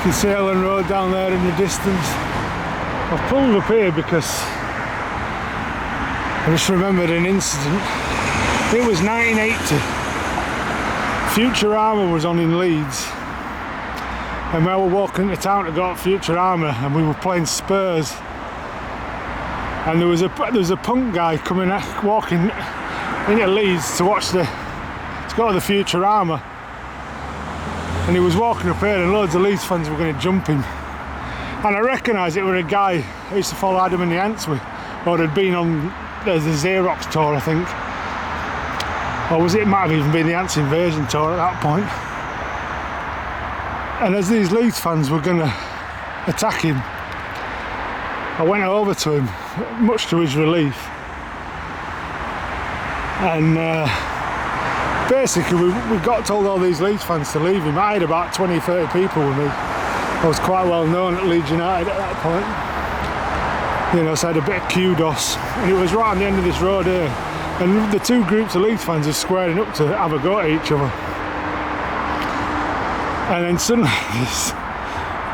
can see Elland Road down there in the distance. I've pulled up here because I just remembered an incident. It was 1980. Futurama was on in Leeds, and we were walking into town to go to Futurama, and we were playing Spurs. And there was a punk guy walking into Leeds to go to the Futurama, and he was walking up here, and loads of Leeds fans were going to jump him. And I recognised it was a guy I used to follow Adam and the Ants with, or had been on the Xerox tour, I think. Or it might have even been the Ants Invasion tour at that point. And as these Leeds fans were going to attack him, I went over to him, much to his relief. And basically we got told all these Leeds fans to leave him. I had about 20, 30 people with me. I was quite well known at Leeds United at that point. You know, so I had a bit of kudos. And it was right on the end of this road here. And the two groups of Leeds fans are squaring up to have a go at each other. And then suddenly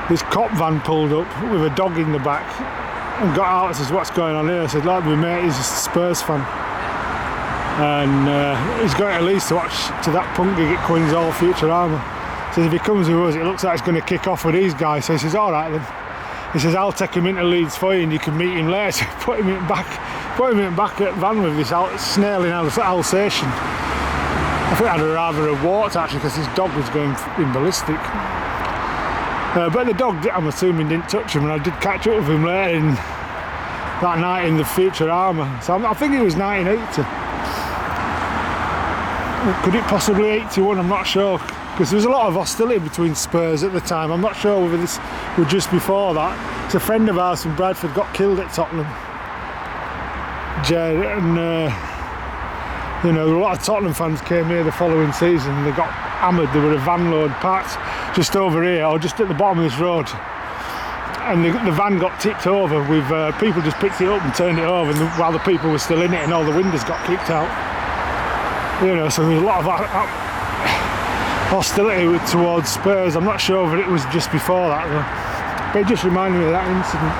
this cop van pulled up with a dog in the back and got out and says, "What's going on here?" I said, "Like, my mate is a Spurs fan. And he's going to Leeds to watch to that punk gig at Queen's Hall Futurama. He says if he comes with us, it looks like he's going to kick off with these guys." So he says, "All right then." He says, "I'll take him into Leeds for you and you can meet him later." So put him in back at van with this snail in Alsatian. I think I'd rather have walked actually, because his dog was going ballistic. But the dog, I'm assuming, didn't touch him, and I did catch up with him later that night in the Futurama. So I think it was 1980. Could it possibly 81? I'm not sure, because there was a lot of hostility between Spurs at the time. I'm not sure whether this was just before that. It's a friend of ours from Bradford got killed at Tottenham, Jed, and you know, a lot of Tottenham fans came here the following season and they got hammered. There were a van load parked just over here, or just at the bottom of this road, and the van got tipped over with people just picked it up and turned it over, and while the people were still in it, and all the windows got kicked out. You know, so there was a lot of hostility towards Spurs. I'm not sure if it was just before that though, but it just reminded me of that incident.